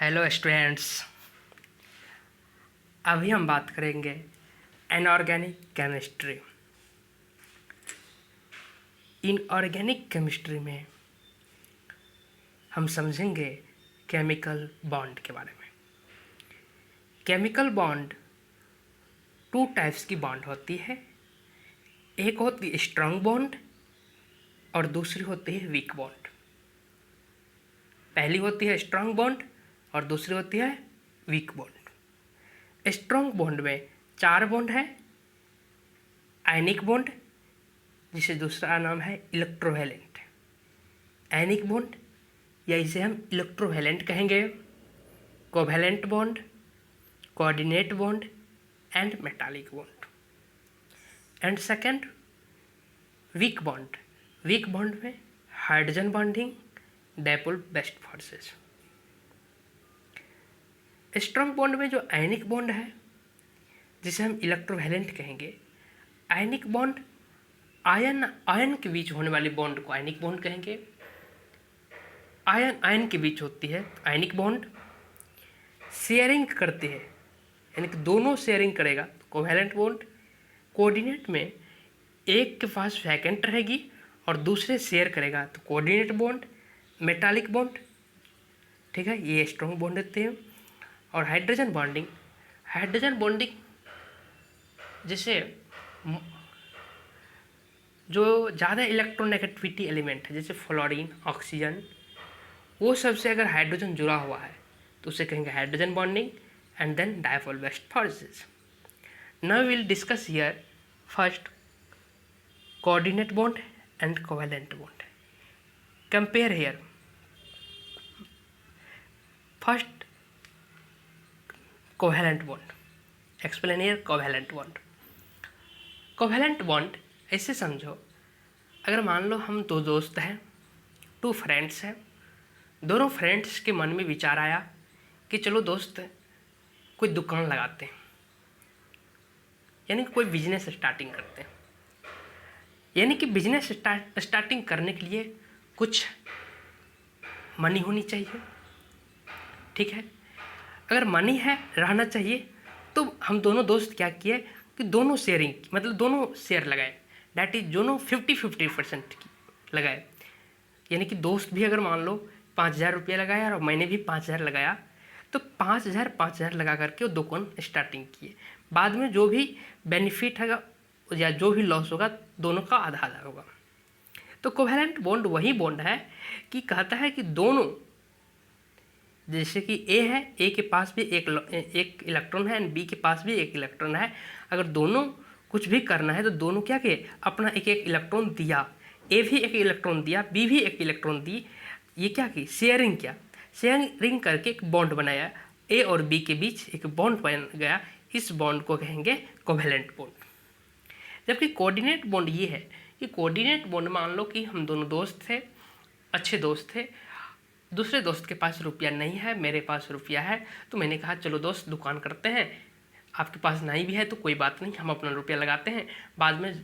Hello students, अभी हम बात करेंगे इनऑर्गेनिक केमिस्ट्री। इनऑर्गेनिक केमिस्ट्री में हम समझेंगे केमिकल बॉन्ड के बारे में। केमिकल बॉन्ड टू टाइप्स की बॉन्ड होती है। एक होती है स्ट्रॉन्ग बॉन्ड और दूसरी होती है वीक बॉन्ड। पहली होती है स्ट्रॉन्ग बॉन्ड और दूसरी होती है वीक बॉन्ड। स्ट्रॉन्ग बॉन्ड में 4 बॉन्ड है। आयनिक बॉन्ड, जिसे दूसरा नाम है इलेक्ट्रोवैलेंट। आयनिक बॉन्ड या इसे हम इलेक्ट्रोवैलेंट कहेंगे। Covalent bond, coordinate bond and metallic bond. And second weak bond. Weak bond में hydrogen bonding, dipole best forces. Strong bond में जो आयनिक बॉन्ड है, जिसे हम इलेक्ट्रोवैलेंट कहेंगे। आयनिक बॉन्ड आयन के बीच होने वाली बॉन्ड को आयनिक बॉन्ड कहेंगे। आयन के बीच होती है आयनिक बॉन्ड। शेयरिंग करती है, यानी कि दोनों शेयरिंग करेगा तो कोवैलेंट बॉन्ड। कोऑर्डिनेट में एक के पास वैकेंट रहेगी और दूसरे शेयर करेगा तो कोऑर्डिनेट बॉन्ड, मेटालिक बॉन्ड। ठीक है, ये स्ट्रॉन्ग बॉन्ड होते हैं। और हाइड्रोजन बॉन्डिंग जैसे जो ज़्यादा इलेक्ट्रोनेगेटिविटी एलिमेंट है, जैसे फ्लोरीन, ऑक्सीजन, वो सबसे अगर हाइड्रोजन जुड़ा हुआ है तो उसे कहेंगे hydrogen bonding and then dipole best forces. Now will discuss here first coordinate bond and covalent bond. Compare here first covalent bond. Explain here covalent bond. Covalent bond ऐसे समझो, अगर मान लो हम 2 दोस्त हैं, 2 फ्रेंड्स हैं। दोनों फ्रेंड्स के मन में विचार आया कि चलो दोस्त कोई दुकान लगाते हैं, यानी कि कोई बिजनेस स्टार्टिंग करते हैं। यानी कि बिजनेस स्टार्टिंग करने के लिए कुछ मनी होनी चाहिए। ठीक है, अगर मनी है, रहना चाहिए, तो हम दोनों दोस्त क्या किए कि दोनों शेयरिंग, मतलब दोनों शेयर लगाए। डैट इज दोनों 50-50% की लगाए। यानी कि दोस्त भी अगर मान लो 5,000 रुपया लगाया और मैंने भी 5,000 लगाया, तो 5,000 लगा करके वो दुकान स्टार्टिंग किए। बाद में जो भी बेनिफिट होगा या जो भी लॉस होगा, दोनों का आधा आधा होगा। तो कोवैलेंट बॉन्ड वही बॉन्ड है कि कहता है कि दोनों, जैसे कि ए है, ए के पास भी एक इलेक्ट्रॉन है एंड बी के पास भी एक इलेक्ट्रॉन है। अगर दोनों कुछ भी करना है तो दोनों क्या किए, अपना एक एक इलेक्ट्रॉन दिया। ए भी एक इलेक्ट्रॉन दिया, बी भी एक इलेक्ट्रॉन दी। ये क्या की, शेयरिंग किया। शेयरिंग करके एक बॉन्ड बनाया। ए और बी के बीच एक बॉन्ड बन गया। इस बॉन्ड को कहेंगे कोवैलेंट बॉन्ड। जबकि कोऑर्डिनेट बॉन्ड ये है कि कोऑर्डिनेट बॉन्ड, मान लो कि हम दोनों दोस्त थे, अच्छे दोस्त थे। दूसरे दोस्त के पास रुपया नहीं है, मेरे पास रुपया है, तो मैंने कहा चलो दोस्त दुकान करते हैं। आपके पास नहीं भी है तो कोई बात नहीं, हम अपना रुपया लगाते हैं, बाद में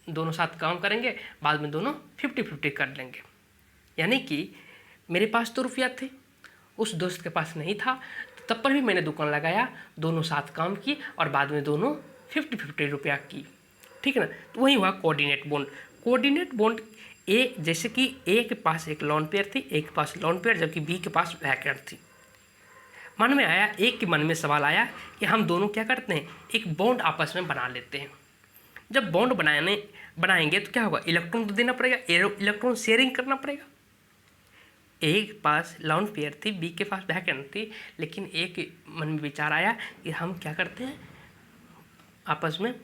दोनों साथ काम करेंगे, बाद में दोनों 50-50 कर लेंगे। यानी कि मेरे पास तो रुपया थे, उस दोस्त के पास नहीं था, तो तब पर भी मैंने दुकान लगाया, दोनों साथ काम की और बाद में दोनों 50-50 रुपया की। ठीक है ना, तो वही हुआ कोऑर्डिनेट बॉन्ड। कोऑर्डिनेट बॉन्ड ए, जैसे कि ए के पास एक लोन पेयर थी, ए के पास लोन पेयर, जबकि बी के पास वैकेंट थी। मन में आया, एक के मन में सवाल आया कि हम दोनों क्या करते हैं, एक बॉन्ड आपस में बना लेते हैं। जब बॉन्ड बनाएंगे तो क्या होगा, इलेक्ट्रॉन तो देना पड़ेगा, इलेक्ट्रॉन शेयरिंग करना पड़ेगा। ए के पास लोन पेयर थी, बी के पास वैकेंट थी, लेकिन ए के मन में विचार आया कि हम क्या करते हैं, आपस में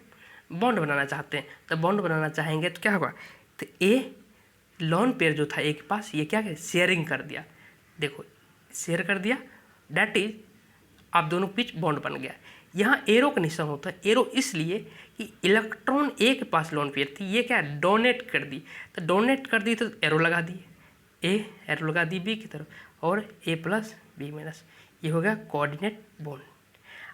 बॉन्ड बनाना चाहते हैं। तो बॉन्ड बनाना चाहेंगे तो क्या होगा, तो ए लोन पेयर जो था एक पास, ये क्या शेयरिंग कर दिया। देखो शेयर कर दिया, डैट इज आप दोनों बीच बॉन्ड बन गया। यहाँ एरो का निशान होता है। एरो इसलिए कि इलेक्ट्रॉन ए के पास लोन पेयर थी, ये क्या डोनेट कर दी, तो डोनेट कर दी तो एरो लगा दी, एरो लगा दी बी की तरफ, और ए प्लस बी माइनस, ये हो गया कोऑर्डिनेट बॉन्ड।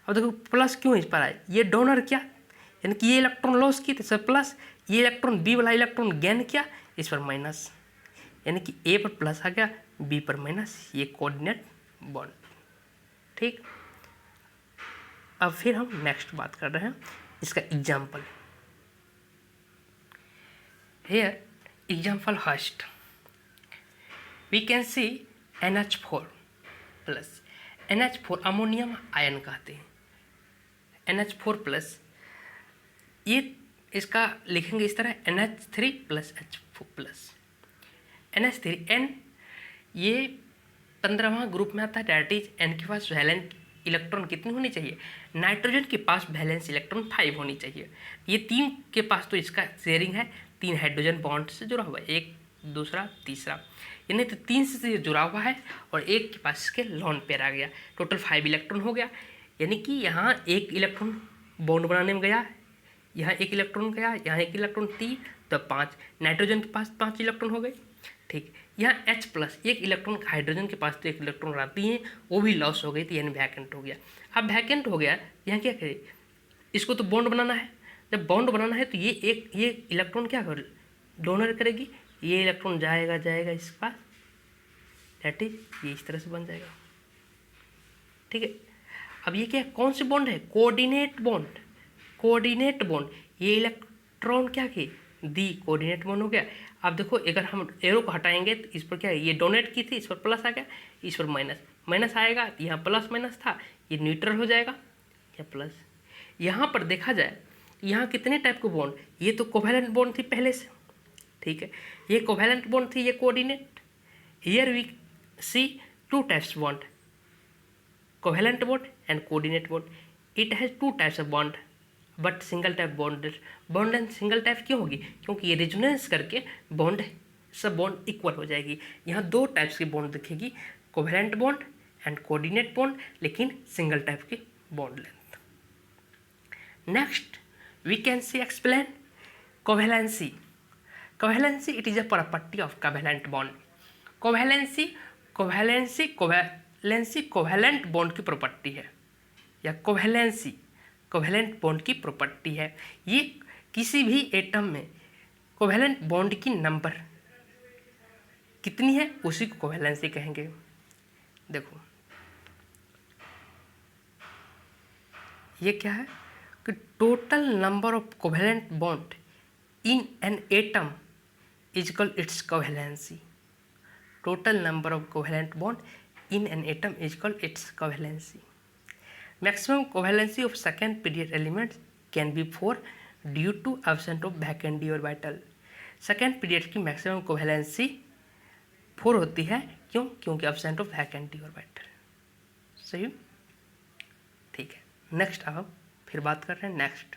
अब देखो प्लस क्यों इस पर आए, ये डोनर क्या, यानी कि ये इलेक्ट्रॉन लॉस की तो प्लस, ये इलेक्ट्रॉन बी वाला इलेक्ट्रॉन गेन किया, इस पर माइनस, यानी कि ए पर प्लस आ गया, बी पर माइनस, ये कोऑर्डिनेट बॉन्ड। ठीक, अब फिर हम नेक्स्ट बात कर रहे हैं इसका example. Here example first we can see NH4 plus. NH4 ammonium ion कहते हैं। NH4 प्लस, ये इसका लिखेंगे इस तरह NH3 plus H4 plus. NH3 N ये 15वां ग्रुप में आता है, डैट इज N के पास वैलेंट इलेक्ट्रॉन कितनी होनी चाहिए, नाइट्रोजन के पास वैलेंस इलेक्ट्रॉन 5 होनी चाहिए। ये 3 के पास तो इसका शेयरिंग है, 3 हाइड्रोजन बॉन्ड से जुड़ा हुआ है, एक दूसरा तीसरा, यानी तो 3 से जुड़ा हुआ है और एक के पास इसके लॉन पेयर आ गया, टोटल 5 इलेक्ट्रॉन हो गया। यानी कि यहाँ एक इलेक्ट्रॉन बॉन्ड बनाने में गया, यहाँ एक इलेक्ट्रॉन गया, यहाँ एक इलेक्ट्रॉन 3, तो 5, नाइट्रोजन के पास 5 इलेक्ट्रॉन हो गए। ठीक, यहाँ H प्लस एक इलेक्ट्रॉन हाइड्रोजन के पास तो एक इलेक्ट्रॉन रहती हैं, वो भी लॉस हो गई, तो यानी वैकेंट हो गया। अब वैकेंट हो गया, यहाँ क्या करें, इसको तो बॉन्ड बनाना है। जब बॉन्ड बनाना है तो ये इलेक्ट्रॉन क्या कर डोनर करेगी, ये इलेक्ट्रॉन जाएगा जाएगा इसके पास, दैट इज ये इस तरह से बन जाएगा। ठीक है, अब ये क्या कौन से बॉन्ड है, कोऑर्डिनेट बॉन्ड। कोऑर्डिनेट बॉन्ड, ये इलेक्ट्रॉन क्या की दी, कोऑर्डिनेट बॉन्ड हो गया। अब देखो अगर हम एरो को हटाएंगे तो इस पर क्या है, ये डोनेट की थी, इस पर प्लस आ गया, इस पर माइनस, माइनस आएगा, यहाँ प्लस माइनस था, ये न्यूट्रल हो जाएगा, क्या प्लस। यहाँ पर देखा जाए यहाँ कितने टाइप के बॉन्ड, ये तो कोवैलेंट बॉन्ड थी पहले से। ठीक है, ये कोवैलेंट बॉन्ड थी, ये coordinate. Here we see 2 types bond, covalent bond and coordinate bond. It has 2 types of bond but single type bond. Bond and single type क्यों होगी, क्योंकि ये रेजोनेंस करके बॉन्ड सब बॉन्ड इक्वल हो जाएगी। यहाँ 2 टाइप्स की बॉन्ड दिखेगी, covalent bond and coordinate bond, लेकिन सिंगल टाइप की bond length. Next we can see explain covalency. Covalency it is a property of covalent bond. Covalency covalent bond की property है, या कोवैलेंसी कोवैलेंट बॉन्ड की property है। ये किसी भी एटम में कोवैलेंट बॉन्ड की नंबर कितनी है उसी को कोवैलेंसी कहेंगे। देखो ये क्या है कि total number of covalent bond in an atom is equal it's covalency. Total number of covalent bond in an atom is equal it's covalency. Maximum covalency of second period elements can be 4 due to absence of vacant d orbital। Second period की maximum covalency 4 होती है, क्यों, क्योंकि absent of vacant d orbital। सही, ठीक है। Next अब फिर बात कर रहे हैं नेक्स्ट